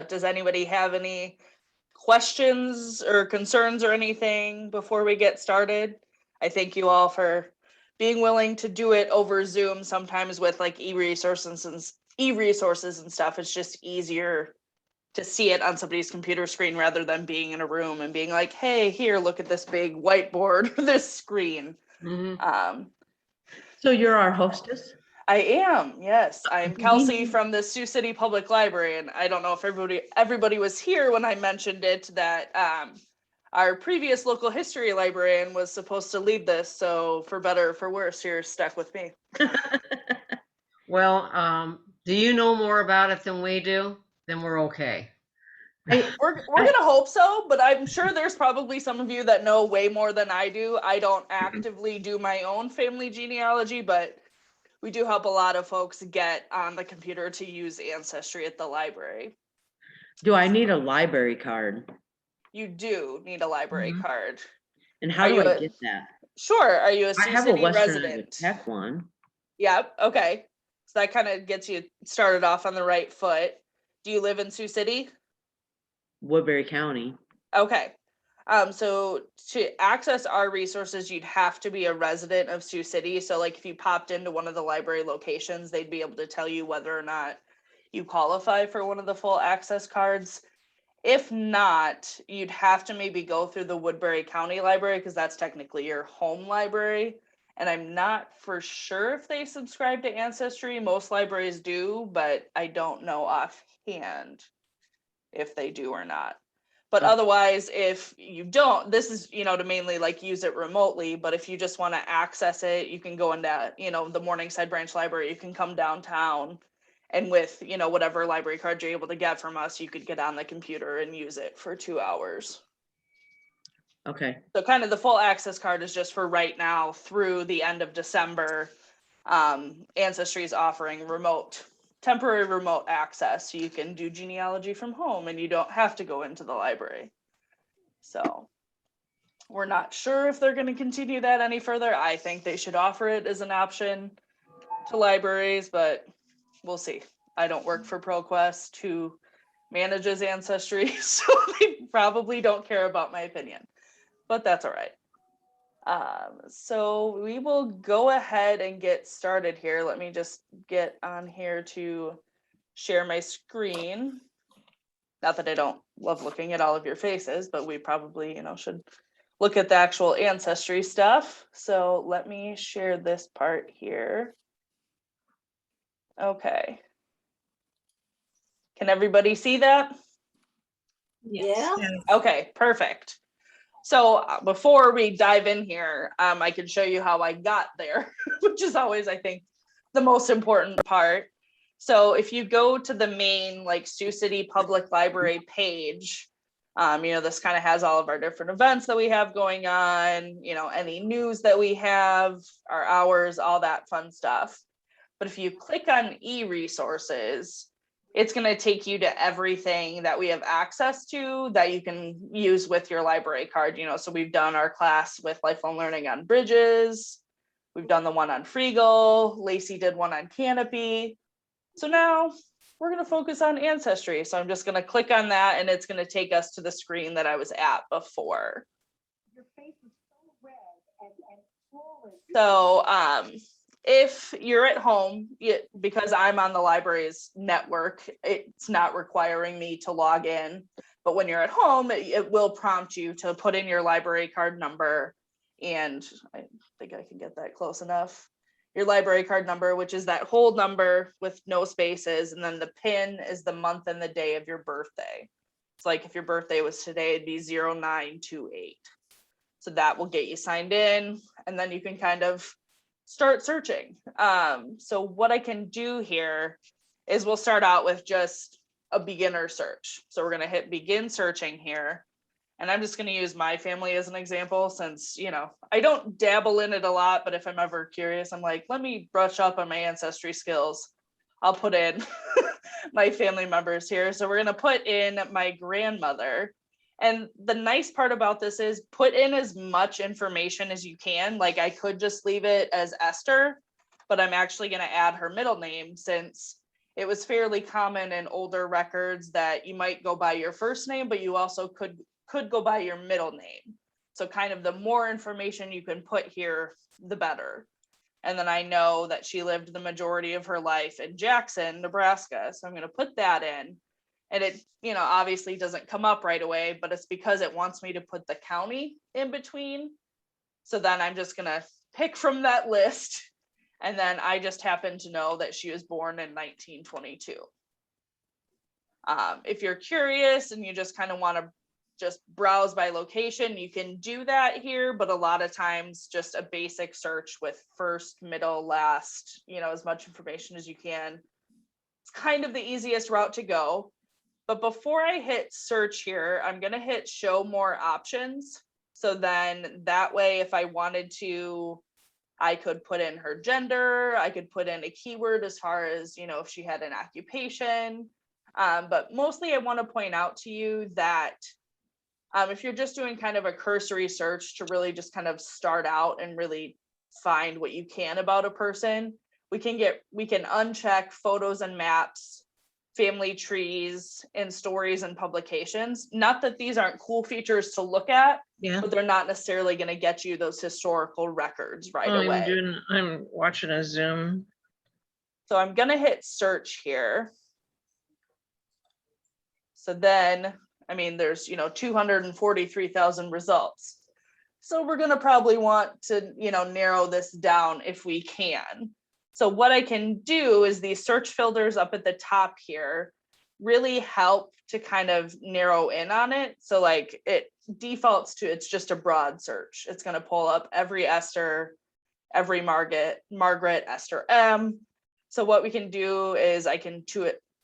But does anybody have any questions or concerns or anything before we get started? I thank you all for being willing to do it over Zoom. Sometimes with like e-resources and stuff, it's just easier to see it on somebody's computer screen rather than being in a room and being like, hey, here, look at this big whiteboard, this screen. So you're our hostess? I am, yes. I'm Kelsey from the Sioux City Public Library, and I don't know if everybody was here when I mentioned it that our previous local history librarian was supposed to lead this, so for better or for worse, you're stuck with me. Well, do you know more about it than we do? Then we're okay. We're gonna hope so, but I'm sure there's probably some of you that know way more than I do. I don't actively do my own family genealogy, but we do help a lot of folks get on the computer to use Ancestry at the library. Do I need a library card? You do need a library card. And how do I get that? Sure. Are you a I Sioux have City a Western resident? Tech one. Yep. Okay. So that kind of gets you started off on the right foot. Do you live in Sioux City? Woodbury County. Okay. So to access our resources, you'd have to be a resident of Sioux City. So like if you popped into one of the library locations, they'd be able to tell you whether or not you qualify for one of the full access cards. If not, you'd have to maybe go through the Woodbury County Library because that's technically your home library. And I'm not for sure if they subscribe to Ancestry. Most libraries do, but I don't know offhand if they do or not. But otherwise, if you don't, this is, to mainly like use it remotely. But if you just want to access it, you can go into, the Morningside Branch Library. You can come downtown and with, whatever library card you're able to get from us, you could get on the computer and use it for 2 hours. Okay. So kind of the full access card is just for right now through the end of December. Ancestry is offering temporary remote access, so you can do genealogy from home and you don't have to go into the library. So we're not sure if they're going to continue that any further. I think they should offer it as an option to libraries, but we'll see. I don't work for ProQuest, who manages Ancestry, so they probably don't care about my opinion, but that's all right. So we will go ahead and get started here. Let me just get on here to share my screen. Not that I don't love looking at all of your faces, but we probably, should look at the actual Ancestry stuff. So let me share this part here. Okay. Can everybody see that? Yes. Okay, perfect. So before we dive in here, I can show you how I got there, which is always, I think, the most important part. So if you go to the main Sioux City Public Library page, this kind of has all of our different events that we have going on, any news that we have, our hours, all that fun stuff. But if you click on e-resources, it's going to take you to everything that we have access to that you can use with your library card. So we've done our class with lifelong learning on bridges. We've done the one on Freegal. Lacey did one on Canopy. So now we're going to focus on Ancestry. So I'm just going to click on that and it's going to take us to the screen that I was at before. Your face is so red and swollen. So if you're at home, because I'm on the library's network, it's not requiring me to log in. But when you're at home, it will prompt you to put in your library card number. And I think I can get that close enough. Your library card number, which is that whole number with no spaces. And then the PIN is the month and the day of your birthday. It's like if your birthday was today, it'd be 0928. So that will get you signed in. And then you can kind of start searching. So what I can do here is we'll start out with just a beginner search. So we're going to hit begin searching here. And I'm just going to use my family as an example since, I don't dabble in it a lot, but if I'm ever curious, I'm like, let me brush up on my Ancestry skills. I'll put in my family members here. So we're going to put in my grandmother. And the nice part about this is put in as much information as you can. Like I could just leave it as Esther, but I'm actually going to add her middle name since it was fairly common in older records that you might go by your first name, but you also could go by your middle name. So kind of the more information you can put here, the better. And then I know that she lived the majority of her life in Jackson, Nebraska. So I'm going to put that in. And it, obviously doesn't come up right away, but it's because it wants me to put the county in between. So then I'm just going to pick from that list. And then I just happen to know that she was born in 1922. If you're curious and you just kind of want to just browse by location, you can do that here, but a lot of times just a basic search with first, middle, last, as much information as you can. It's kind of the easiest route to go. But before I hit search here, I'm going to hit show more options. So then that way, if I wanted to, I could put in her gender, I could put in a keyword as far as, if she had an occupation. But mostly I want to point out to you that if you're just doing kind of a cursory search to really just kind of start out and really find what you can about a person, we can uncheck photos and maps, family trees, and stories and publications. Not that these aren't cool features to look at, Yeah. but they're not necessarily going to get you those historical records right away. I'm watching a Zoom. So I'm going to hit search here. So then, there's, 243,000 results. So we're going to probably want to, narrow this down if we can. So what I can do is these search filters up at the top here really help to kind of narrow in on it. So like it defaults to, it's just a broad search. It's going to pull up every Esther, every Margaret, Esther M. So what we can do is I can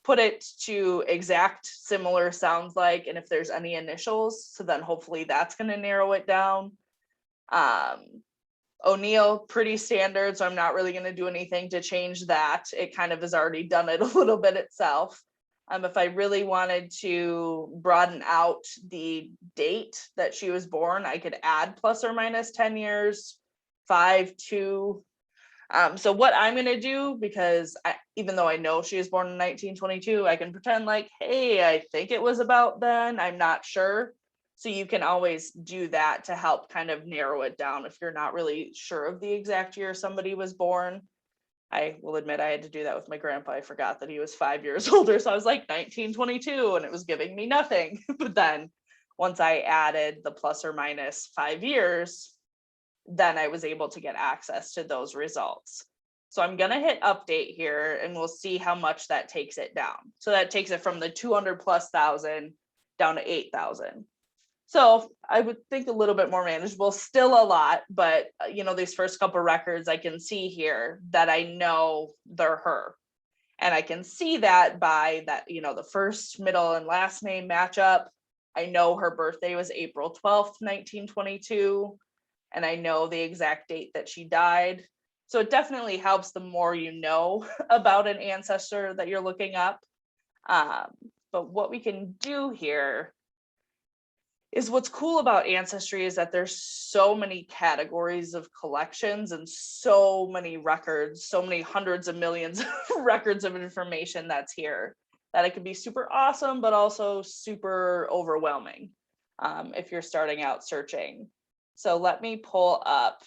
put it to exact similar sounds like, and if there's any initials, so then hopefully that's going to narrow it down. O'Neill, pretty standard, so I'm not really going to do anything to change that. It kind of has already done it a little bit itself. If I really wanted to broaden out the date that she was born, I could add plus or minus 10 years, 5, 2. So what I'm going to do, because even though I know she was born in 1922, I can pretend like, hey, I think it was about then. I'm not sure. So you can always do that to help kind of narrow it down if you're not really sure of the exact year somebody was born. I will admit I had to do that with my grandpa. I forgot that he was 5 years older. So I was like 1922 and it was giving me nothing. But then once I added the plus or minus 5 years, then I was able to get access to those results. So I'm going to hit update here and we'll see how much that takes it down. So that takes it from the 200,000+ down to 8,000. So I would think a little bit more manageable, still a lot, but these first couple records I can see here that I know they're her. And I can see that by that, the first, middle, and last name matchup. I know her birthday was April 12th, 1922. And I know the exact date that she died. So it definitely helps the more you know about an ancestor that you're looking up. But what we can do here is what's cool about Ancestry is that there's so many categories of collections and so many records, so many hundreds of millions of records of information that's here, that it can be super awesome, but also super overwhelming if you're starting out searching. So let me pull up,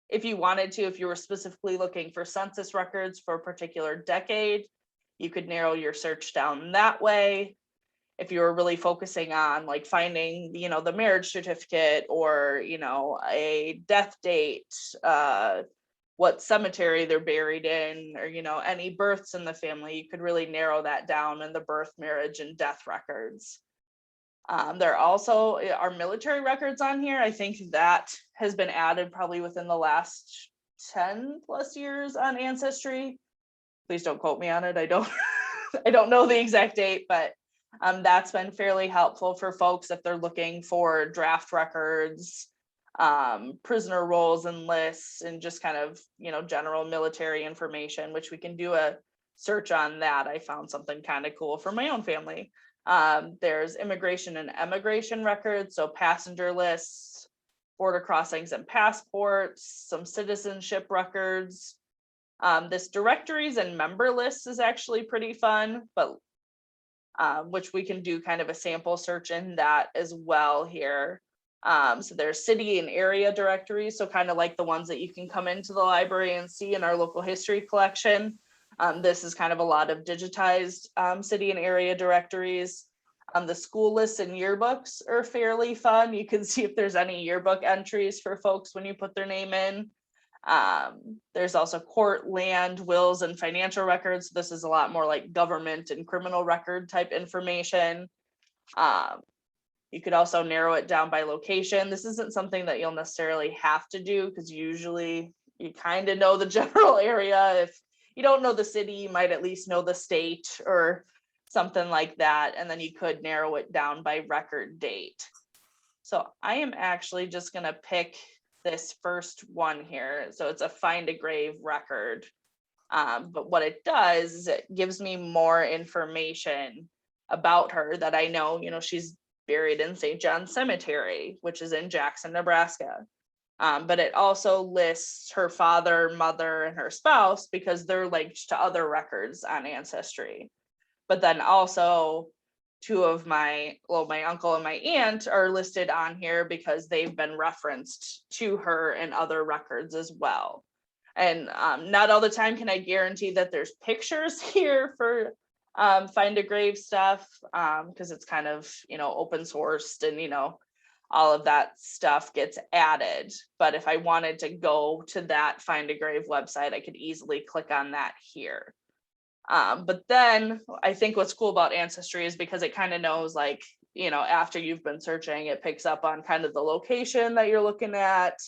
if you wanted to, if you were specifically looking for census records for a particular decade, you could narrow your search down that way. If you were really focusing on like finding, the marriage certificate or, a death date, what cemetery they're buried in, or, any births in the family, you could really narrow that down in the birth, marriage, and death records. There also are military records on here. I think that has been added probably within the last 10+ years on Ancestry. Please don't quote me on it. I don't know the exact date, but that's been fairly helpful for folks if they're looking for draft records, prisoner rolls and lists, and just kind of, general military information, which we can do a search on that. I found something kind of cool for my own family. There's immigration and emigration records, so passenger lists, border crossings and passports, some citizenship records. This directories and member lists is actually pretty fun, but which we can do kind of a sample search in that as well here. So there's city and area directories, so kind of like the ones that you can come into the library and see in our local history collection. This is kind of a lot of digitized city and area directories. The school lists and yearbooks are fairly fun. You can see if there's any yearbook entries for folks when you put their name in. There's also court, land, wills, and financial records. This is a lot more like government and criminal record type information. You could also narrow it down by location. This isn't something that you'll necessarily have to do because usually you kind of know the general area. If you don't know the city, you might at least know the state or something like that. And then you could narrow it down by record date. So I am actually just going to pick this first one here. So it's a find a grave record. But what it does is it gives me more information about her that I know, she's buried in St. John Cemetery, which is in Jackson, Nebraska. But it also lists her father, mother, and her spouse because they're linked to other records on Ancestry. But then also two of my uncle and my aunt are listed on here because they've been referenced to her in other records as well. And not all the time can I guarantee that there's pictures here for find a grave stuff because it's kind of, open sourced and, all of that stuff gets added. But if I wanted to go to that find a grave website, I could easily click on that here. But then I think what's cool about Ancestry is because it kind of knows after you've been searching, it picks up on kind of the location that you're looking at.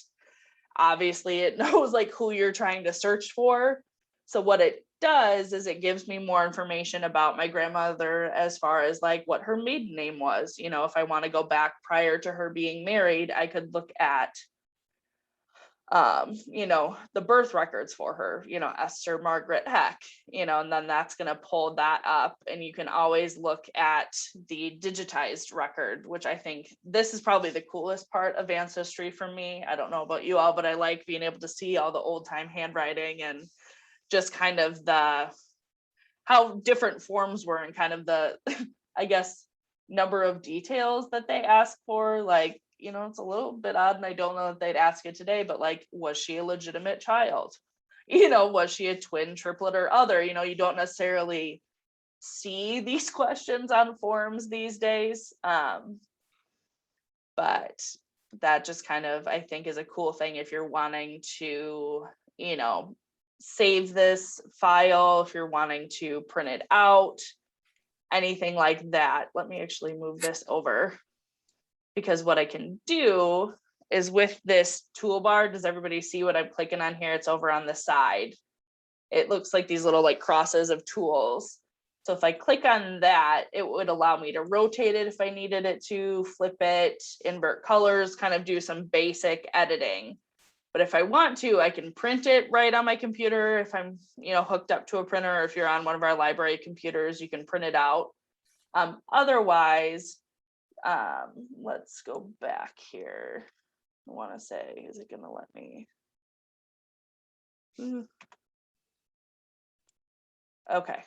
Obviously, it knows who you're trying to search for. So what it does is it gives me more information about my grandmother as far as what her maiden name was. If I want to go back prior to her being married, I could look at the birth records for her, Esther Margaret Heck, and then that's going to pull that up. And you can always look at the digitized record, which I think this is probably the coolest part of Ancestry for me. I don't know about you all, but I like being able to see all the old time handwriting and just kind of how different forms were and kind of the, I guess, number of details that they ask for. It's a little bit odd and I don't know if they'd ask it today, but was she a legitimate child? Was she a twin, triplet, or other? You don't necessarily see these questions on forms these days. But that just kind of, I think, is a cool thing if you're wanting to, save this file, if you're wanting to print it out, anything like that. Let me actually move this over. Because what I can do is with this toolbar, does everybody see what I'm clicking on here? It's over on the side. It looks like these little crosses of tools. So if I click on that, it would allow me to rotate it if I needed it to, flip it, invert colors, kind of do some basic editing. But if I want to, I can print it right on my computer. If I'm, hooked up to a printer, or if you're on one of our library computers, you can print it out. Otherwise, let's go back here. I want to say, is it going to let me? Okay.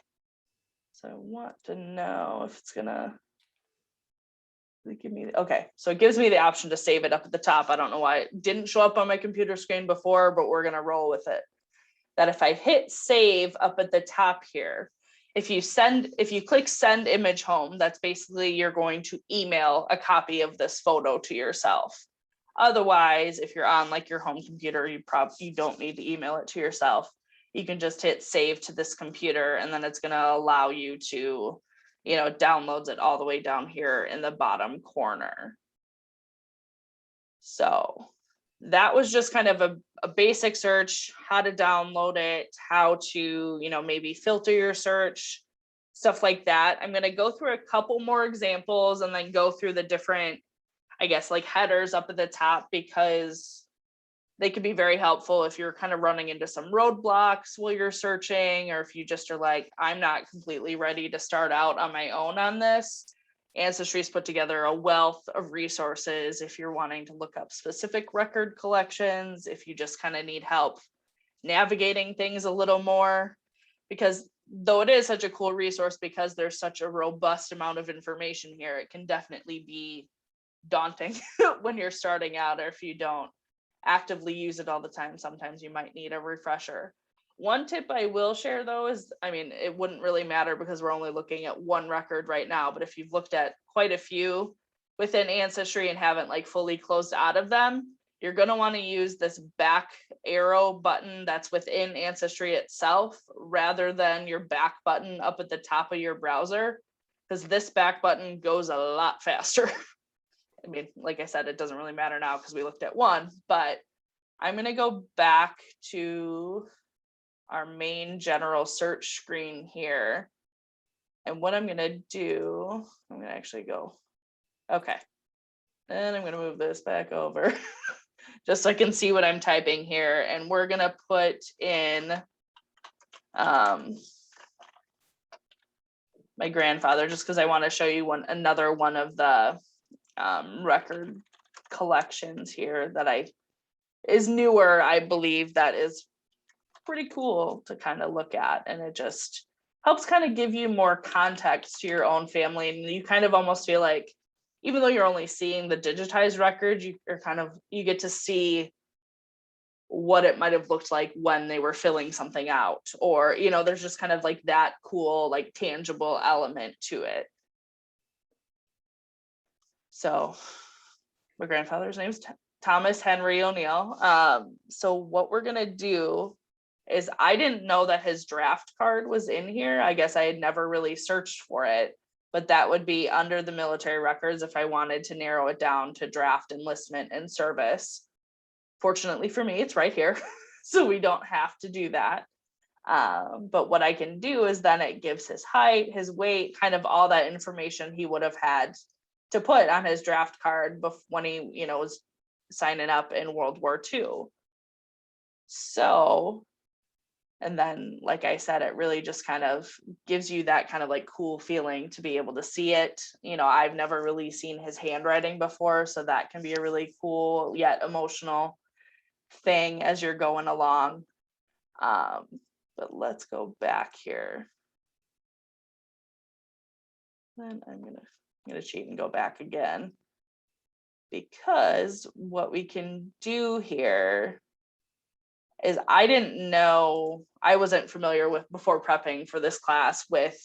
So I want to know if it's going to give me, okay. So it gives me the option to save it up at the top. I don't know why it didn't show up on my computer screen before, but we're going to roll with it. That if I hit save up at the top here, if you click send image home, that's basically you're going to email a copy of this photo to yourself. Otherwise, if you're on your home computer, you don't need to email it to yourself. You can just hit save to this computer and then it's going to allow you to, downloads it all the way down here in the bottom corner. So that was just kind of a basic search, how to download it, how to, maybe filter your search, stuff like that. I'm going to go through a couple more examples and then go through the different, I guess, headers up at the top, because they could be very helpful if you're kind of running into some roadblocks while you're searching, or if you just are I'm not completely ready to start out on my own on this. Ancestry's put together a wealth of resources if you're wanting to look up specific record collections, if you just kind of need help navigating things a little more, because though it is such a cool resource, because there's such a robust amount of information here, it can definitely be daunting when you're starting out, or if you don't actively use it all the time, sometimes you might need a refresher. One tip I will share though is, I mean, it wouldn't really matter because we're only looking at one record right now, but if you've looked at quite a few within Ancestry and haven't like fully closed out of them, you're going to want to use this back arrow button that's within Ancestry itself rather than your back button up at the top of your browser, because this back button goes a lot faster. I mean, like I said, it doesn't really matter now because we looked at one, but I'm going to go back to our main general search screen here. And what I'm going to do, I'm going to actually go, okay. And I'm going to move this back over just so I can see what I'm typing here. And we're going to put in my grandfather, just because I want to show you another one of the record collections here that is newer, I believe, that is pretty cool to kind of look at, and it just helps kind of give you more context to your own family, and you kind of almost feel like, even though you're only seeing the digitized record, you get to see what it might have looked like when they were filling something out, or there's just kind of like that cool, like tangible element to it. So my grandfather's name is Thomas Henry O'Neill. So what we're gonna do is, I didn't know that his draft card was in here. I guess I had never really searched for it, but that would be under the military records if I wanted to narrow it down to draft, enlistment, and service. Fortunately for me, it's right here, so we don't have to do that. But what I can do is then it gives his height, his weight, kind of all that information he would have had to put on his draft card when he, was signing up in World War II. So, and then, like I said, it really just kind of gives you that kind of like cool feeling to be able to see it. I've never really seen his handwriting before, so that can be a really cool yet emotional thing as you're going along. But let's go back here. Then I'm gonna cheat and go back again, because what we can do here is, I didn't know, I wasn't familiar with, before prepping for this class, with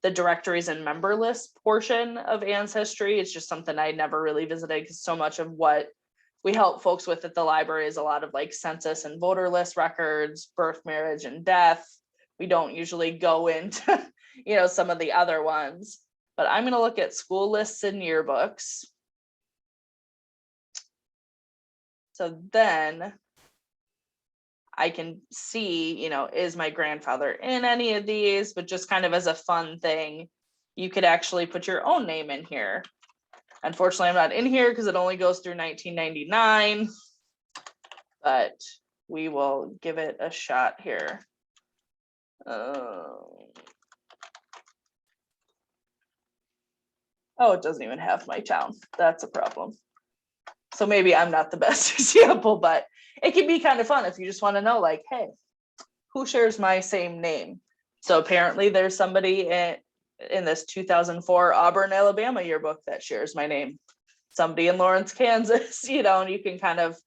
the directories and member list portion of Ancestry. It's just something I never really visited, because so much of what we help folks with at the library is a lot of like census and voter list records, birth, marriage, and death. We don't usually go into some of the other ones, but I'm going to look at school lists and yearbooks. So then I can see, is my grandfather in any of these? But just kind of as a fun thing, you could actually put your own name in here. Unfortunately, I'm not in here because it only goes through 1999, but we will give it a shot here. Oh, it doesn't even have my town. That's a problem. So maybe I'm not the best example, but it can be kind of fun if you just want to know, like, hey, who shares my same name? So apparently there's somebody in this 2004 Auburn, Alabama yearbook that shares my name. Somebody in Lawrence, Kansas, and you can kind of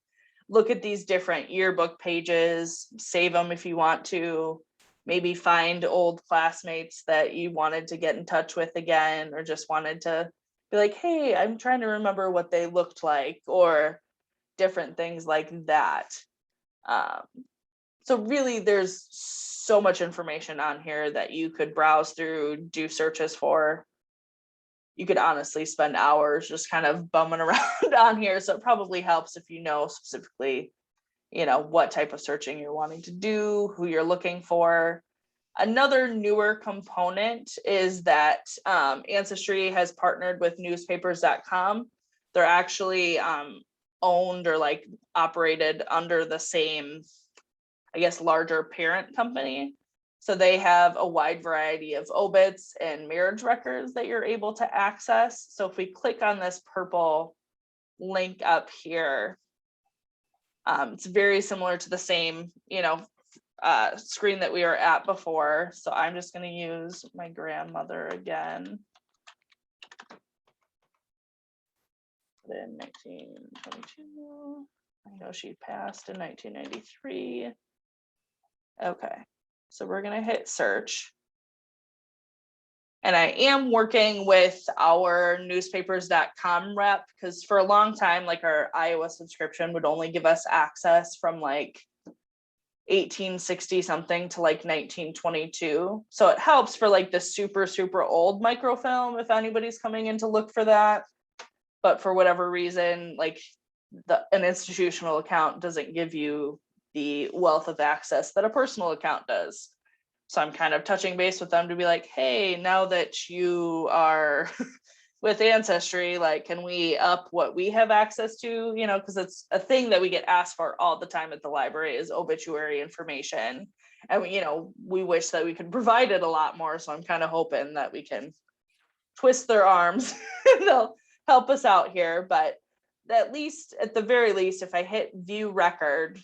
look at these different yearbook pages, save them if you want to, maybe find old classmates that you wanted to get in touch with again, or just wanted to be like, hey, I'm trying to remember what they looked like, or different things like that. So really, there's so much information on here that you could browse through, do searches for. You could honestly spend hours just kind of bumming around on here. So it probably helps if you know specifically, what type of searching you're wanting to do, who you're looking for. Another newer component is that Ancestry has partnered with newspapers.com. They're actually owned or like operated under the same, I guess, larger parent company. So they have a wide variety of obits and marriage records that you're able to access. So if we click on this purple link up here, it's very similar to the same, screen that we were at before. So I'm just going to use my grandmother again. In 1922, I know she passed in 1993. Okay, so we're going to hit search. And I am working with our newspapers.com rep, because for a long time, like our Iowa subscription would only give us access from like 1860 something to like 1922. So it helps for like the super, super old microfilm if anybody's coming in to look for that. But for whatever reason, like an institutional account doesn't give you the wealth of access that a personal account does. So I'm kind of touching base with them to be like, hey, now that you are with Ancestry, like, can we up what we have access to? You know, because it's a thing that we get asked for all the time at the library is obituary information. And, you know, we wish that we could provide it a lot more. So I'm kind of hoping that we can twist their arms and they'll help us out here. But at least, at the very least, if I hit view record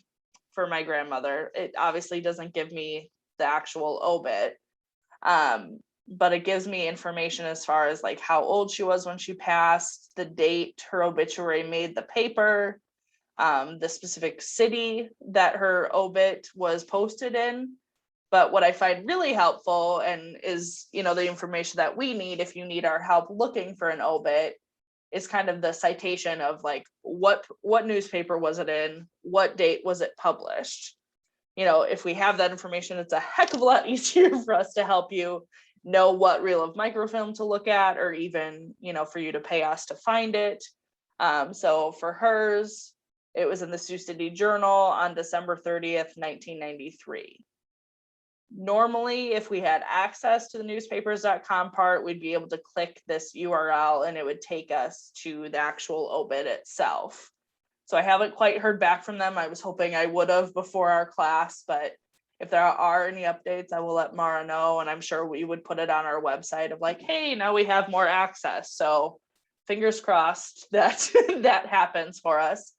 for my grandmother, it obviously doesn't give me the actual obit, but it gives me information as far as like how old she was when she passed, the date her obituary made the paper, the specific city that her obit was posted in. But what I find really helpful and is, you know, the information that we need if you need our help looking for an obit is kind of the citation of like what newspaper was it in, what date was it published. You know, if we have that information, it's a heck of a lot easier for us to help you know what reel of microfilm to look at, or even, you know, for you to pay us to find it. So for hers, it was in the Sioux City Journal on December 30th, 1993. Normally, if we had access to the newspapers.com part, we'd be able to click this URL and it would take us to the actual obit itself. So I haven't quite heard back from them. I was hoping I would have before our class, but if there are any updates, I will let Mara know. And I'm sure we would put it on our website of like, hey, now we have more access. So fingers crossed that that happens for us.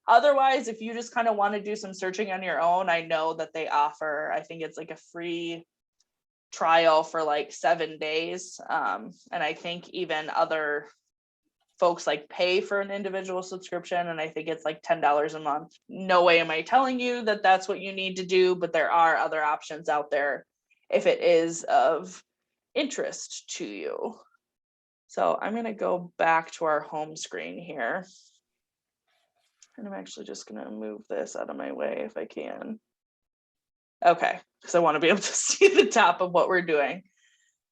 Otherwise, if you just kind of want to do some searching on your own, I know that they offer, I think it's like a free trial for like 7 days. And I think even other folks like pay for an individual subscription, and I think it's like $10 a month. No way am I telling you that that's what you need to do, but there are other options out there if it is of interest to you. So I'm going to go back to our home screen here. And I'm actually just going to move this out of my way if I can. Okay, because I want to be able to see the top of what we're doing.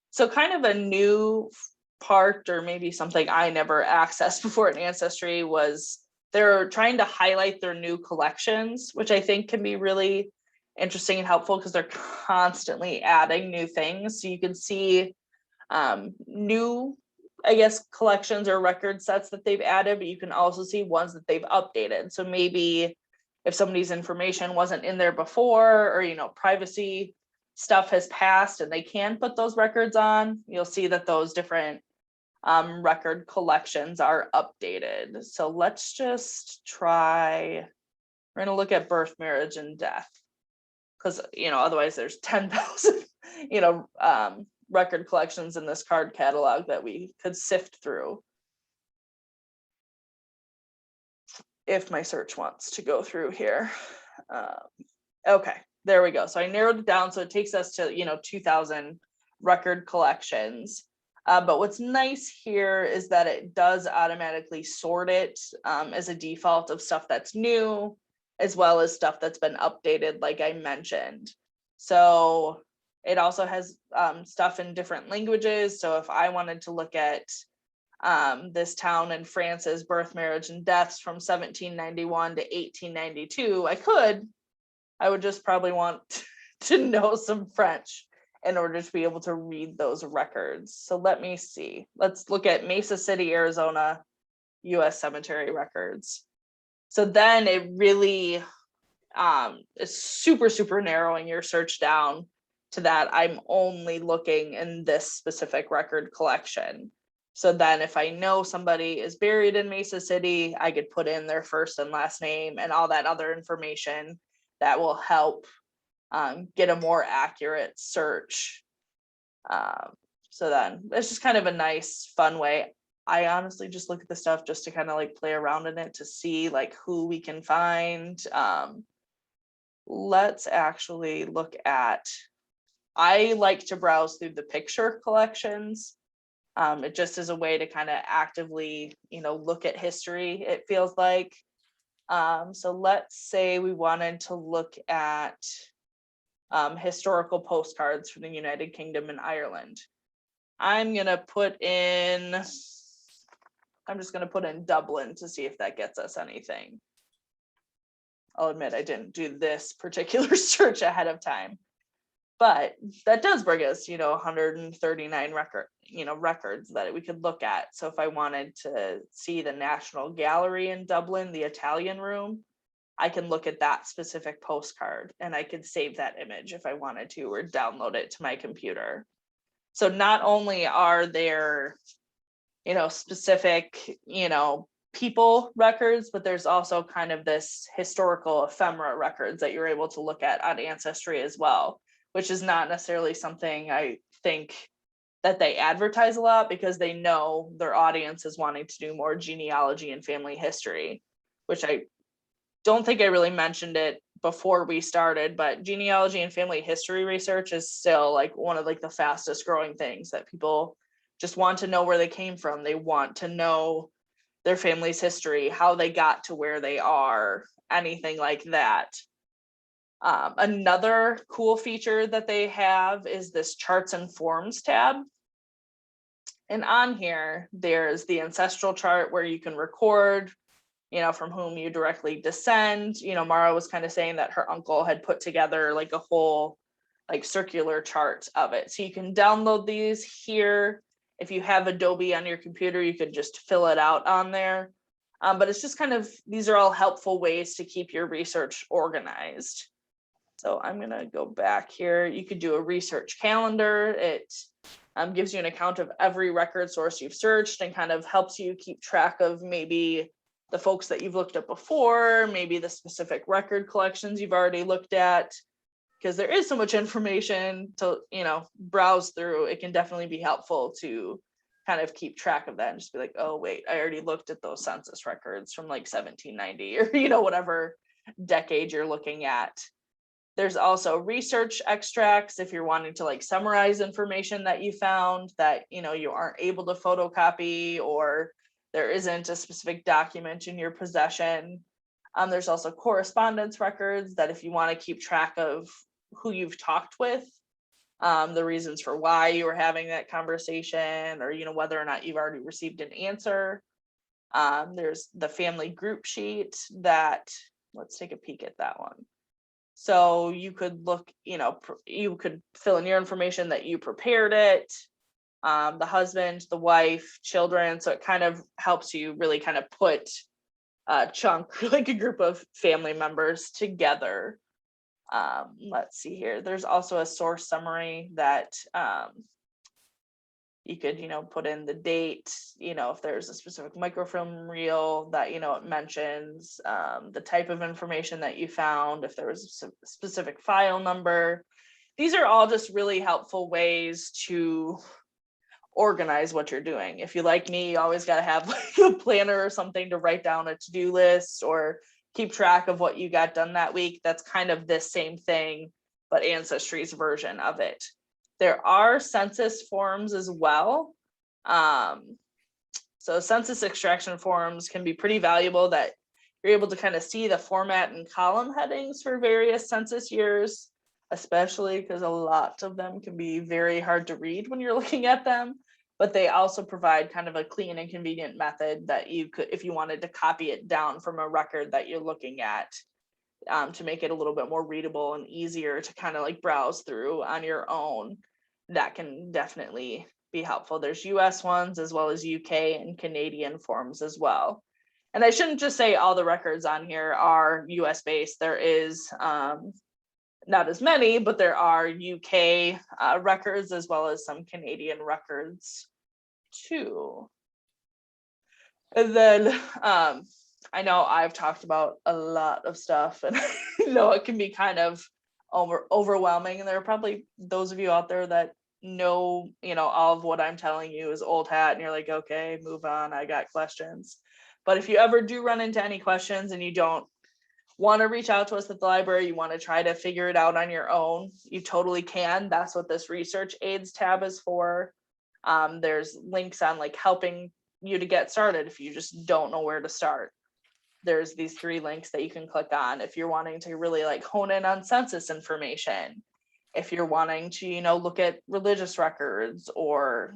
So kind of a new part, or maybe something I never accessed before in Ancestry, was they're trying to highlight their new collections, which I think can be really interesting and helpful because they're constantly adding new things. So you can see new, I guess, collections or record sets that they've added, but you can also see ones that they've updated. So maybe if somebody's information wasn't in there before, or, you know, privacy stuff has passed and they can put those records on, you'll see that those different record collections are updated. So let's just try, we're going to look at birth, marriage, and death, because, you know, otherwise there's 10,000, you know, record collections in this card catalog that we could sift through. If my search wants to go through here. Okay, there we go. So I narrowed it down. So it takes us to, you know, 2000 record collections. But what's nice here is that it does automatically sort it as a default of stuff that's new, as well as stuff that's been updated, like I mentioned. So it also has stuff in different languages. So if I wanted to look at this town in France's birth, marriage, and deaths from 1791 to 1892, I would just probably want to know some French in order to be able to read those records. So let me see. Let's look at Mesa City, Arizona, US cemetery records. So then it really is super, super narrowing your search down to that I'm only looking in this specific record collection. So then if I know somebody is buried in Mesa City, I could put in their first and last name and all that other information that will help get a more accurate search. So then it's just kind of a nice, fun way. I honestly just look at the stuff just to kind of like play around in it to see like who we can find. Let's actually look at, I like to browse through the picture collections. It just is a way to kind of actively, look at history, it feels like. So let's say we wanted to look at historical postcards from the United Kingdom and Ireland. I'm just gonna put in Dublin to see if that gets us anything. I'll admit I didn't do this particular search ahead of time, but that does bring us, 139 records that we could look at. So if I wanted to see the National Gallery in Dublin, the Italian Room, I can look at that specific postcard and I could save that image if I wanted to, or download it to my computer. So not only are there, specific, people records, but there's also kind of this historical ephemera records that you're able to look at on Ancestry as well, which is not necessarily something I think that they advertise a lot, because they know their audience is wanting to do more genealogy and family history, which I don't think I really mentioned it before we started, but genealogy and family history research is still like one of like the fastest growing things that people just want to know where they came from. They want to know their family's history, how they got to where they are, anything like that. Another cool feature that they have is this charts and forms tab. And on here, there's the ancestral chart where you can record, from whom you directly descend. Mara was kind of saying that her uncle had put together like a whole like circular chart of it. So you can download these here. If you have Adobe on your computer, you could just fill it out on there. But it's just kind of, these are all helpful ways to keep your research organized. So I'm going to go back here. You could do a research calendar. It gives you an account of every record source you've searched and kind of helps you keep track of maybe the folks that you've looked at before, maybe the specific record collections you've already looked at, because there is so much information to, browse through. It can definitely be helpful to kind of keep track of that and just be like, oh, wait, I already looked at those census records from like 1790 or, whatever decade you're looking at. There's also research extracts if you're wanting to like summarize information that you found that, you aren't able to photocopy, or there isn't a specific document in your possession. There's also correspondence records that if you want to keep track of who you've talked with, the reasons for why you were having that conversation, or, whether or not you've already received an answer. There's the family group sheet that, let's take a peek at that one. So you could look, you could fill in your information that you prepared it, the husband, the wife, children. So it kind of helps you really kind of put a chunk, like a group of family members together. Let's see here. There's also a source summary that you could, put in the date, if there's a specific microfilm reel that, it mentions the type of information that you found, if there was a specific file number. These are all just really helpful ways to organize what you're doing. If you like me, you always got to have like a planner or something to write down a to-do list or keep track of what you got done that week. That's kind of this same thing, but Ancestry's version of it. There are census forms as well. So census extraction forms can be pretty valuable, that you're able to kind of see the format and column headings for various census years, especially because a lot of them can be very hard to read when you're looking at them. But they also provide kind of a clean and convenient method that you could, if you wanted to copy it down from a record that you're looking at, to make it a little bit more readable and easier to kind of like browse through on your own. That can definitely be helpful. There's US ones as well as UK and Canadian forms as well. And I shouldn't just say all the records on here are US based. There is not as many, but there are UK records as well as some Canadian records too. And then I know I've talked about a lot of stuff, and I know it can be kind of overwhelming. And there are probably those of you out there that know, all of what I'm telling you is old hat and you're like, okay, move on, I got questions. But if you ever do run into any questions and you don't want to reach out to us at the library, you want to try to figure it out on your own, you totally can. That's what this research aids tab is for. There's links on like helping you to get started if you just don't know where to start. There's these 3 links that you can click on if you're wanting to really like hone in on census information. If you're wanting to, look at religious records, or,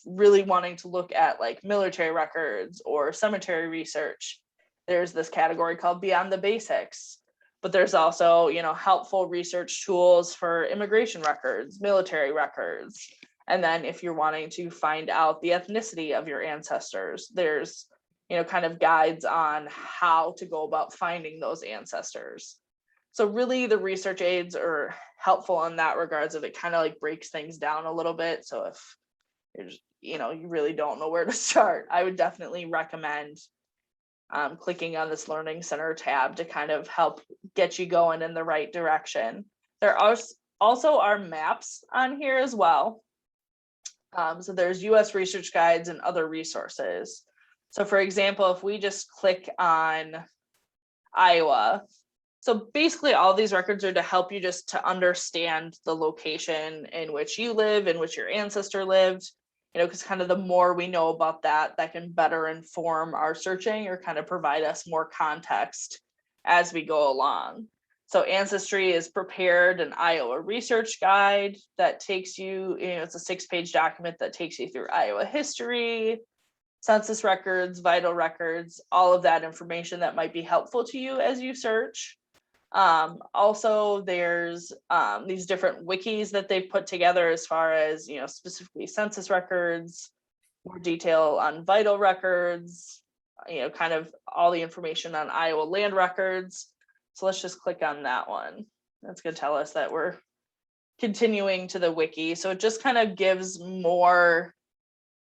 really wanting to look at like military records or cemetery research, there's this category called Beyond the Basics. But there's also, helpful research tools for immigration records, military records. And then if you're wanting to find out the ethnicity of your ancestors, there's, kind of guides on how to go about finding those ancestors. So really the research aids are helpful in that regards of it kind of like breaks things down a little bit. So if you're just, you really don't know where to start, I would definitely recommend clicking on this Learning Center tab to kind of help get you going in the right direction. There are also are maps on here as well. So there's US research guides and other resources. So for example, if we just click on Iowa, so basically all these records are to help you just to understand the location in which you live, in which your ancestor lived, because kind of the more we know about that, that can better inform our searching or kind of provide us more context as we go along. So Ancestry is prepared an Iowa research guide that takes you, it's a 6-page document that takes you through Iowa history, census records, vital records, all of that information that might be helpful to you as you search. Also, there's these different wikis that they've put together as far as, specifically census records, more detail on vital records, kind of all the information on Iowa land records. So let's just click on that one. That's going to tell us that we're continuing to the wiki. So it just kind of gives more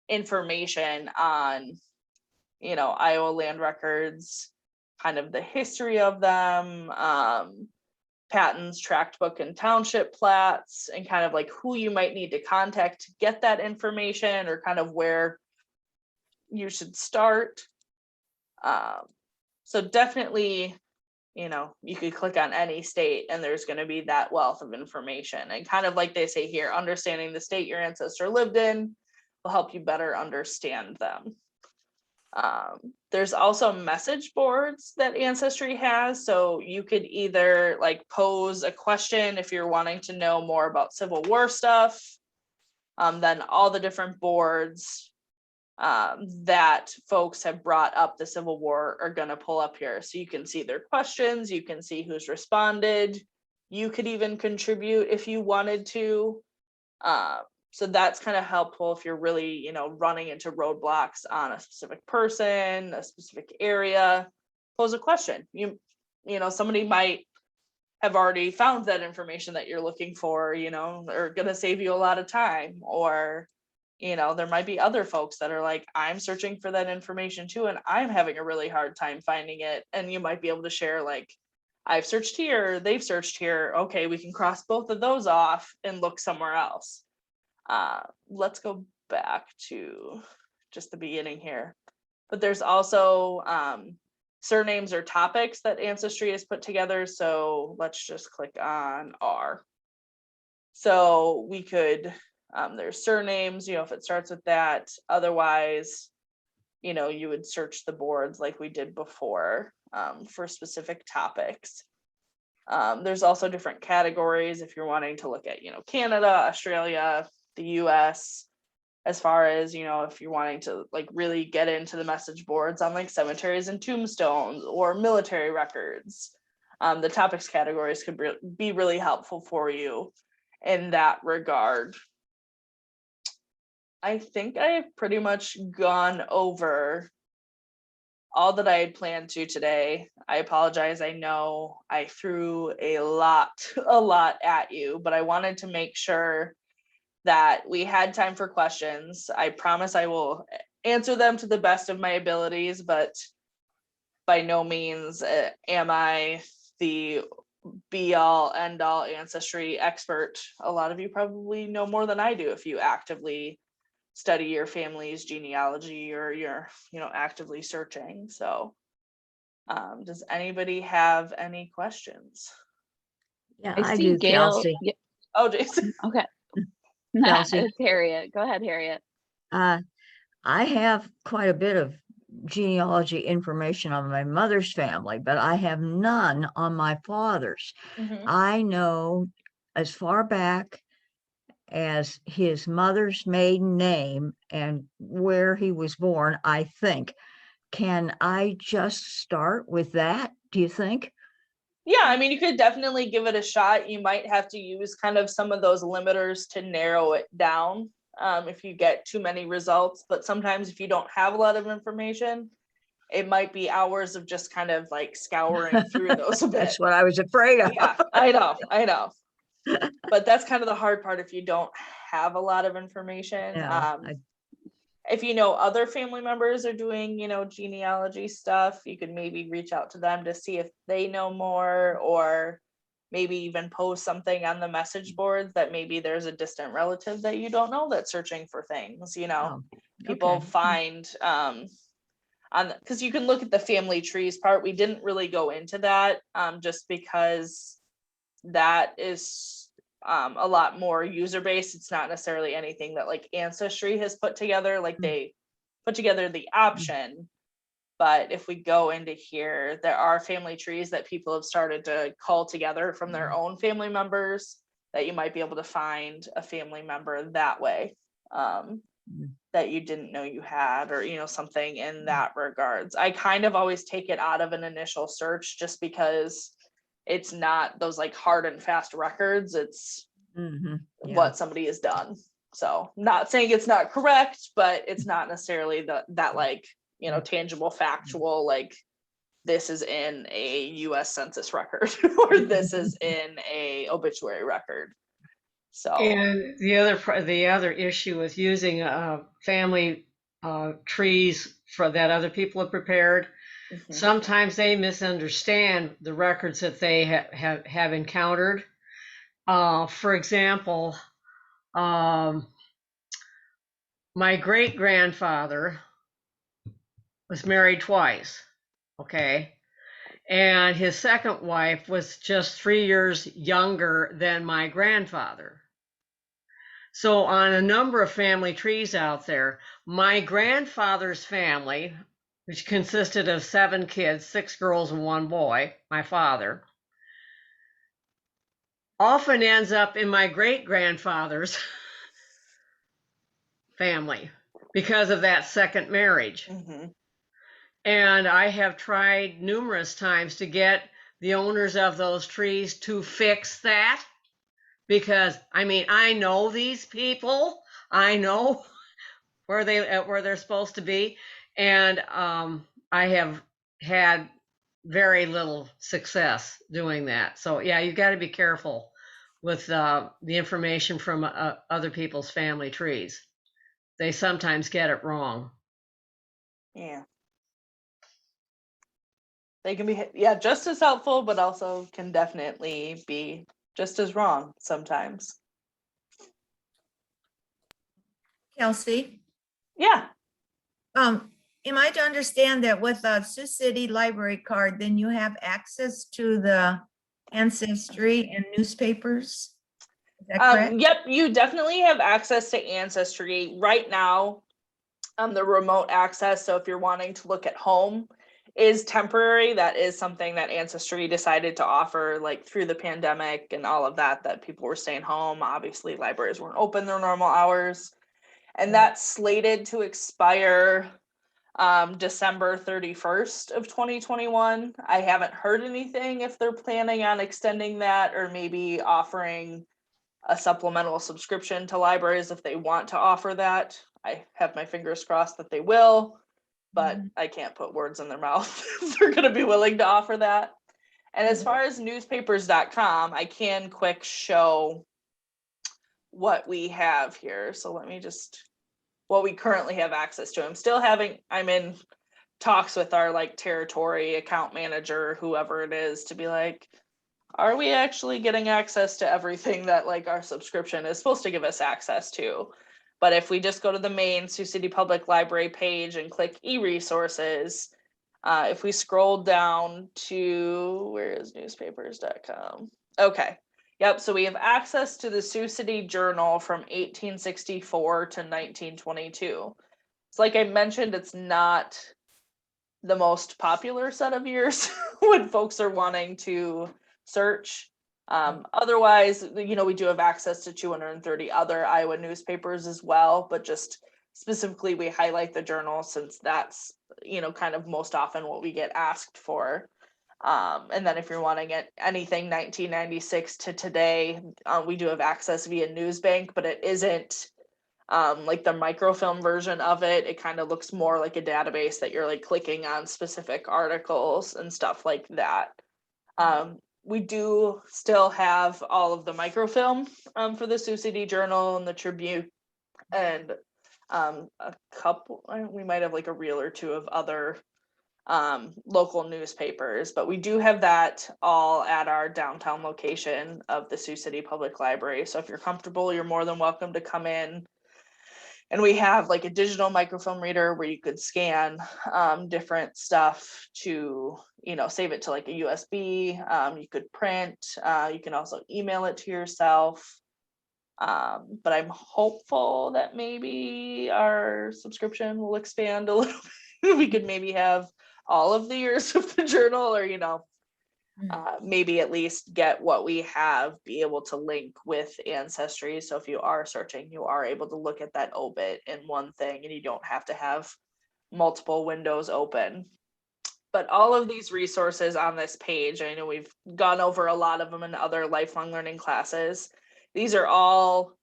information on, Iowa land records, kind of the history of them, patents, tract book and township plats, and kind of like who you might need to contact to get that information, or kind of where you should start. So definitely, you could click on any state and there's going to be that wealth of information. And kind of like they say here, understanding the state your ancestor lived in will help you better understand them. There's also message boards that Ancestry has. So you could either like pose a question if you're wanting to know more about Civil War stuff. Then all the different boards that folks have brought up the Civil War are going to pull up here. So you can see their questions, you can see who's responded. You could even contribute if you wanted to. So that's kind of helpful if you're really, running into roadblocks on a specific person, a specific area. Pose a question. Somebody might have already found that information that you're looking for, or going to save you a lot of time. Or, there might be other folks that are like, I'm searching for that information too, and I'm having a really hard time finding it. And you might be able to share like, I've searched here, they've searched here. Okay, we can cross both of those off and look somewhere else. Let's go back to just the beginning here. But there's also surnames or topics that Ancestry has put together. So let's just click on R. So we could, there's surnames, if it starts with that. Otherwise, you would search the boards like we did before for specific topics. There's also different categories if you're wanting to look at, Canada, Australia, the US, as far as, if you're wanting to like really get into the message boards on like cemeteries and tombstones or military records. The topics categories could be really helpful for you in that regard. I think I have pretty much gone over all that I had planned to today. I apologize. I know I threw a lot at you, but I wanted to make sure that we had time for questions. I promise I will answer them to the best of my abilities, but by no means am I the be all end all ancestry expert. A lot of you probably know more than I do if you actively study your family's genealogy or you're, actively searching. So does anybody have any questions? Yeah, I I see do, Gail. Kelsey. Yeah, Oh, Jason. okay. Kelsey. It's Harriet. Go ahead, Harriet. I have quite a bit of genealogy information on my mother's family, but I have none on my father's. Mhm. I know as far back as his mother's maiden name and where he was born, I think. Can I just start with that, do you think? Yeah, I mean, you could definitely give it a shot. You might have to use kind of some of those limiters to narrow it down if you get too many results. But sometimes if you don't have a lot of information, it might be hours of just kind of like scouring through those a bit. That's what I was afraid of. Yeah, I know. But that's kind of the hard part if you don't have a lot of information. Yeah, If you know other family members are doing, genealogy stuff, you could maybe reach out to them to see if they know more, or maybe even post something on the message boards that maybe there's a distant relative that you don't know that's searching for things, Oh, people okay. find because you can look at the family trees part. We didn't really go into that just because that is a lot more user based. It's not necessarily anything that like Ancestry has put together. Like they put together the option, but if we go into here, there are family trees that people have started to call together from their own family members that you might be able to find a family member that way that you didn't know you had, or something in that regards. I kind of always take it out of an initial search just because it's not those like hard and fast records. It's Yeah. what somebody has done. So not saying it's not correct, but it's not necessarily that like, tangible factual, like this is in a US Census record or this is in a obituary record. So And the other issue with using family trees for that other people have prepared, sometimes they misunderstand the records that they have encountered. For example, my great grandfather was married twice, okay? And his second wife was just 3 years younger than my grandfather. So on a number of family trees out there, my grandfather's family, which consisted of 7 kids, 6 girls and 1 boy, my father, often ends up in my great grandfather's family because of that second marriage. And I have tried numerous times to get the owners of those trees to fix that, because I know these people, I know where they're supposed to be, and I have had very little success doing that. So yeah, you got to be careful with the information from other people's family trees. They sometimes get it wrong. yeah, they can be just as helpful, but also can definitely be just as wrong sometimes. Kelsey, Yeah. am I to understand that with a Sioux City library card, then you have access to the Ancestry and newspapers? Is that correct? Yep, you definitely have access to Ancestry right now. The remote access, so if you're wanting to look at home, is temporary. That is something that Ancestry decided to offer, like through the pandemic and all of that people were staying home. Obviously, libraries weren't open their normal hours, and that's slated to expire December 31st of 2021. I haven't heard anything if they're planning on extending that or maybe offering a supplemental subscription to libraries if they want to offer that. I have my fingers crossed that they will, but I can't put words in their mouth if they're going to be willing to offer that. And as far as newspapers.com, I can quick show what we have here. So let me just, what we currently have access to. I'm in talks with our like territory account manager, whoever it is, to be like, are we actually getting access to everything that like our subscription is supposed to give us access to? But if we just go to the main Sioux City Public Library page and click e-resources, if we scroll down to, where is newspapers.com? Okay. Yep. So we have access to the Sioux City Journal from 1864 to 1922. It's like I mentioned, it's not the most popular set of years when folks are wanting to search. Otherwise, you know, we do have access to 230 other Iowa newspapers as well, but just specifically we highlight the Journal since that's, you know, kind of most often what we get asked for. And then if you're wanting it anything 1996 to today, we do have access via Newsbank, but it isn't like the microfilm version of it. It kind of looks more like a database that you're like clicking on specific articles and stuff like that. We do still have all of the microfilm for the Sioux City Journal and the Tribune, and a couple, we might have like a reel or two of other local newspapers, but we do have that all at our downtown location of the Sioux City Public Library. So if you're comfortable, you're more than welcome to come in. And we have like a digital microfilm reader where you could scan different stuff to, you know, save it to like a USB. You could print. You can also email it to yourself. But I'm hopeful that maybe our subscription will expand a little bit. We could maybe have all of the years of the Journal, or, you know, maybe at least get what we have, be able to link with Ancestry. So if you are searching, you are able to look at that obit in one thing and you don't have to have multiple windows open. But all of these resources on this page, I know we've gone over a lot of them in other lifelong learning classes. These are all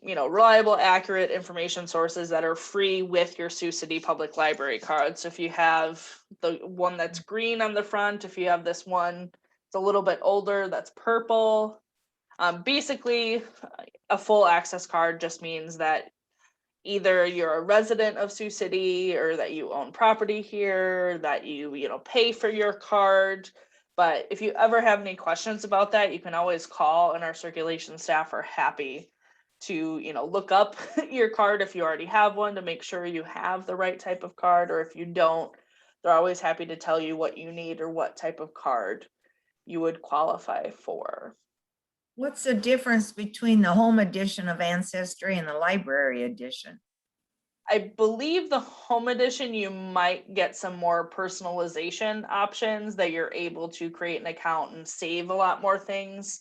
you know, reliable, accurate information sources that are free with your Sioux City Public Library card. So if you have the one that's green on the front, if you have this one, it's a little bit older, that's purple. Basically, a full access card just means that either you're a resident of Sioux City or that you own property here, that you know, pay for your card. But if you ever have any questions about that, you can always call, and our circulation staff are happy to, you know, look up your card if you already have one to make sure you have the right type of card, or if you don't, they're always happy to tell you what you need or what type of card you would qualify for. What's the difference between the home edition of Ancestry and the library edition? I believe the home edition, you might get some more personalization options that you're able to create an account and save a lot more things,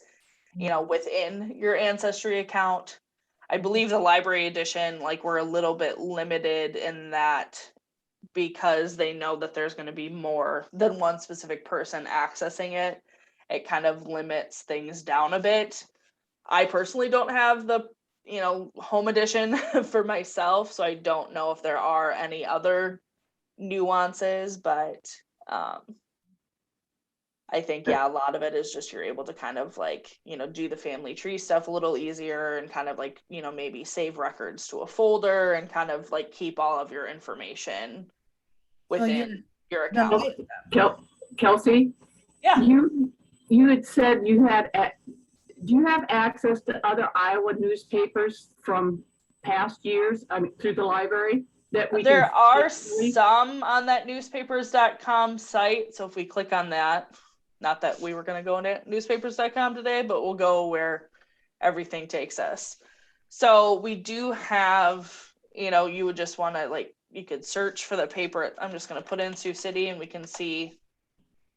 you know, within your Ancestry account. I believe the library edition, like, we're a little bit limited in that because they know that there's going to be more than one specific person accessing it. It kind of limits things down a bit. I personally don't have the, you know, home edition for myself, so I don't know if there are any other nuances, but I think, yeah, a lot of it is just you're able to kind of like, you know, do the family tree stuff a little easier and kind of like, you know, maybe save records to a folder and kind of like keep all of your information within your account. Kelsey, Yeah. you had said you had, do you have access to other Iowa newspapers from past years, I mean, through the library? That we There can are read? some on that newspapers.com site. So if we click on that, not that we were going to go into newspapers.com today, but we'll go where everything takes us. So we do have, you know, you would just want to like, you could search for the paper. I'm just going to put in Sioux City and we can see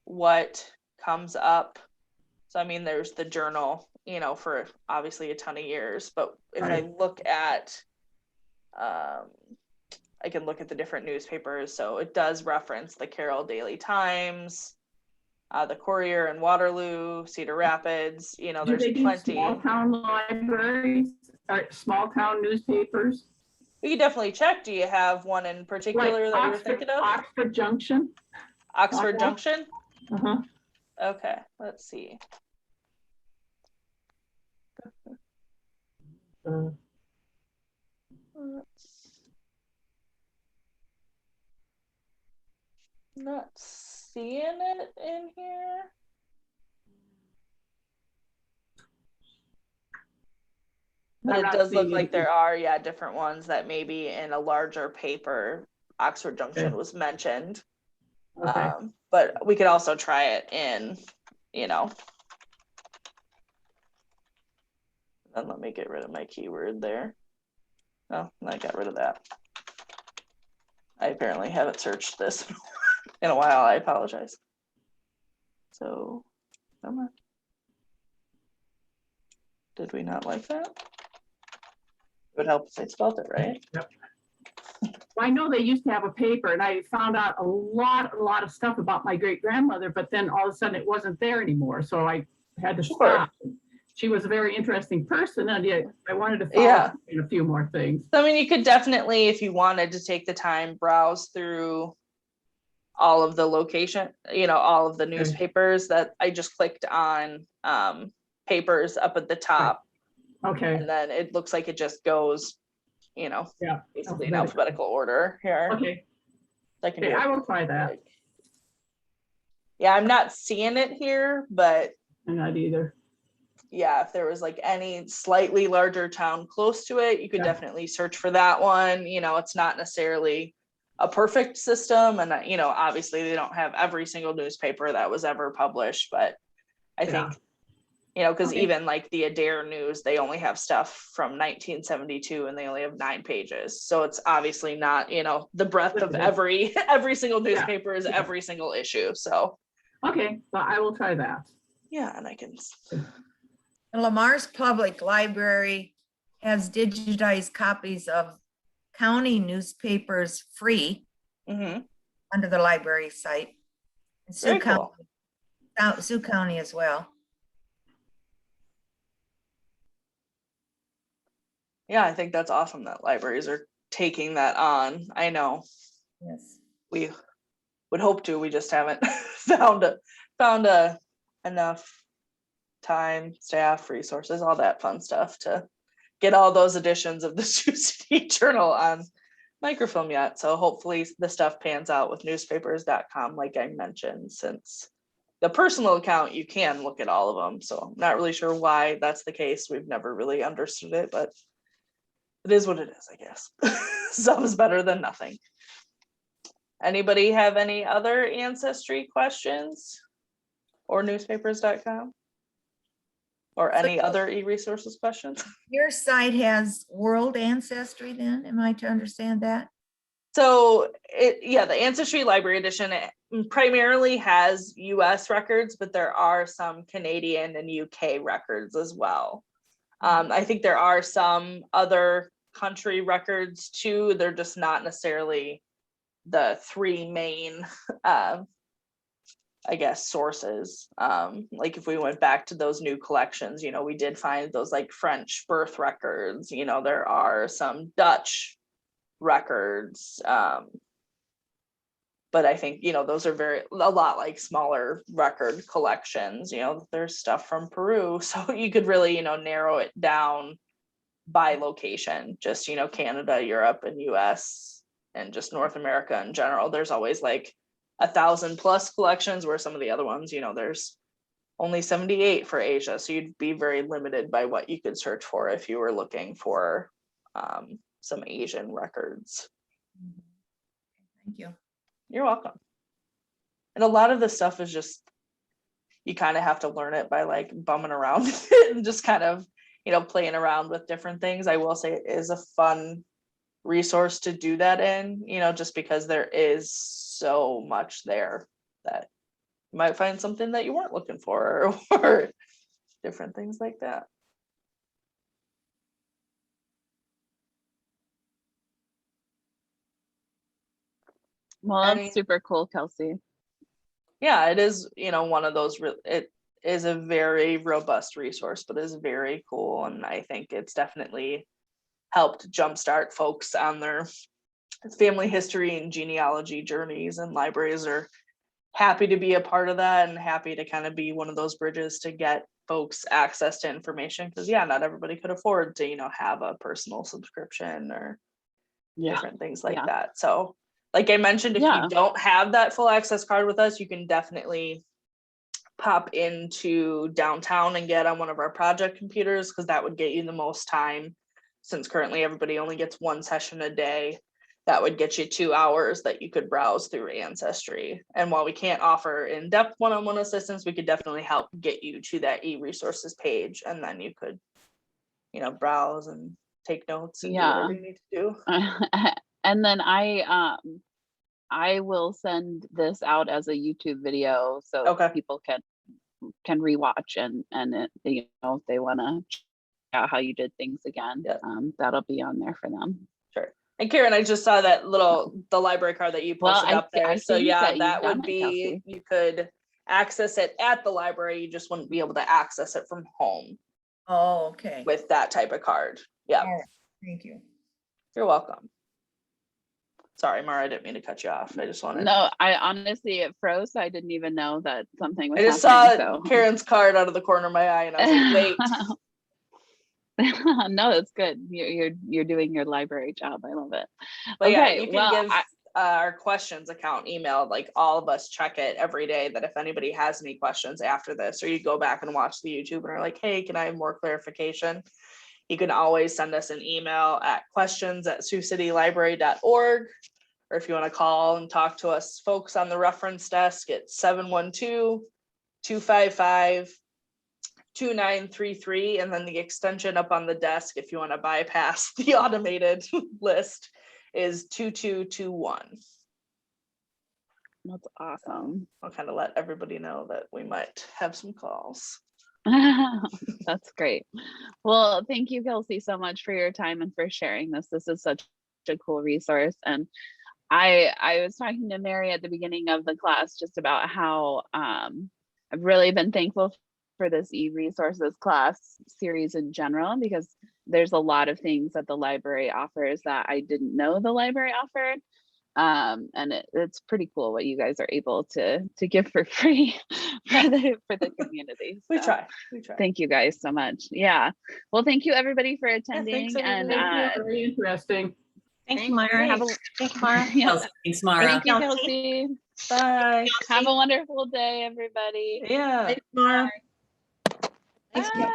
what comes up. So, I mean, there's the Journal, you know, for obviously a ton of years, but if Right. I look at, I can look at the different newspapers. So it does reference the Carroll Daily Times, the Courier in Waterloo, Cedar Rapids, you know, Do there's they do plenty. small town libraries, or small town newspapers? We could definitely check. Do you have one in Like particular that you're thinking of? Oxford Junction? Oxford Uh-huh. Junction? Uh-huh. Okay, let's see. Not seeing it in here. But I'm it not does look seeing like it. there are, yeah, different ones that maybe in a larger paper, Oxford Junction Okay. was mentioned. Okay, But we could also try it in, and let me get rid of my keyword there. Oh, I got rid of that. I apparently haven't searched this in a while. I apologize. So, come on. Did we not like that? It would help if I spelled it right. well, I know they used to have a paper and I found out a lot of stuff about my great grandmother, but then all of a sudden it wasn't there anymore. So I had to Sure. stop. She was a very interesting person and yet I wanted to follow Yeah. in a few more things. So, I mean, you could definitely, if you wanted to take the time, browse through all of the location, all of the newspapers that I just clicked on, papers up at the top. Okay, And then it looks like it just goes, yeah. basically in alphabetical order here. Okay, I can okay, do it I will try that. quick. Yeah, I'm not seeing it here, but I'm not either. yeah, if there was like any slightly larger town close to it, you could Yeah. definitely search for that one. It's not necessarily a perfect system. And, obviously they don't have every single newspaper that was ever published, but I Yeah. think, because Okay. even like the Adair News, they only have stuff from 1972 and they only have 9 pages. So it's obviously not, the breadth of every single newspaper is Yeah. every single issue. So Okay, well, I will try that. yeah, and I can. Lamar's Public Library has digitized copies of county newspapers free Mhm. under the library site. And Very cool. Sioux County as well. Yeah, I think that's awesome that libraries are taking that on. I know Yes. we would hope to, we just haven't found enough time, staff, resources, all that fun stuff to get all those editions of the Sioux City Journal on microfilm yet. So hopefully the stuff pans out with newspapers.com, like I mentioned, since the personal account, you can look at all of them. So I'm not really sure why that's the case. We've never really understood it, but it is what it is, I guess. Some's better than nothing. Anybody have any other Ancestry questions or newspapers.com? Or any other e-resources questions? Your site has world ancestry then, am I to understand that? So the Ancestry Library Edition primarily has US records, but there are some Canadian and UK records as well. I think there are some other country records too. They're just not necessarily the 3 main sources. Like if we went back to those new collections, we did find those like French birth records, there are some Dutch records. But I think, those are a lot like smaller record collections, there's stuff from Peru. So you could really, narrow it down by location, just, Canada, Europe, and US, and just North America in general. There's always like 1,000+ collections, where some of the other ones, there's only 78 for Asia. So you'd be very limited by what you could search for if you were looking for some Asian records. Thank you. You're welcome. And a lot of this stuff is just, you kind of have to learn it by like bumming around and just kind of, playing around with different things. I will say it is a fun resource to do that in, just because there is so much there that you might find something that you weren't looking for, or different things like that. Well, that's super cool, Kelsey. Yeah, it is, one of those, it is a very robust resource, but is very cool. And I think it's definitely helped jumpstart folks on their family history and genealogy journeys, and libraries are happy to be a part of that and happy to kind of be one of those bridges to get folks access to information, because not everybody could afford to have a personal subscription or different things like that. So like I mentioned, if you don't have that full access card with us, you can definitely pop into downtown and get on one of our project computers, because that would get you the most time. Since currently everybody only gets one session a day, that would get you 2 hours that you could browse through Ancestry. And while we can't offer in-depth one-on-one assistance, we could definitely help get you to that e-resources page, and then you could, you know, browse and take notes and do Yeah. whatever you need to do. And then I will send this out as a YouTube video so Okay. people can rewatch and it, you know, if they want to check out how you did things again, Yeah. that'll be on there for them. Sure. And Karen, I just saw that the library card that you Well, posted up there. I So see yeah, that that you've done would it, be, Kelsey. you could access it at the library. You just wouldn't be able to access it from home Oh, okay. with that type of card. Yeah, All right, thank you. you're welcome. Sorry, Mara, I didn't mean to cut you off. I just wanted. No, I honestly, it froze, so I didn't even know that something was I just saw happening. So Karen's card out of the corner of my eye, and I was like, wait. No, that's good. You're doing your library job. I love it. But yeah, Okay, you can well, give our questions account email, like all of us check it every day, that if anybody has any questions after this, or you go back and watch the YouTube and are like, hey, can I have more clarification? You can always send us an email at questions@siouxcitylibrary.org, or if you want to call and talk to us folks on the reference desk, it's 712-255-2933, and then the extension up on the desk, if you want to bypass the automated list, is 2221. that's awesome. I'll kind of let everybody know that we might have some calls. That's great. Well, thank you, Kelsey, so much for your time and for sharing this. This is such a cool resource. And I was talking to Mary at the beginning of the class just about how I've really been thankful for this e-resources class series in general, because there's a lot of things that the library offers that I didn't know the library offered. And it's pretty cool what you guys are able to give for free for the community. We So try. thank you guys so much. Yeah. Well, thank you everybody for attending. thanks, And everybody. Thank you, very interesting. Thank you, Mara. Have a, thank you, Mara. yeah. Thanks, Mara. Thank you, Kelsey. Bye. Have a wonderful day, everybody. Yeah. Thanks, Mara. Thanks, Kelsey. Bye.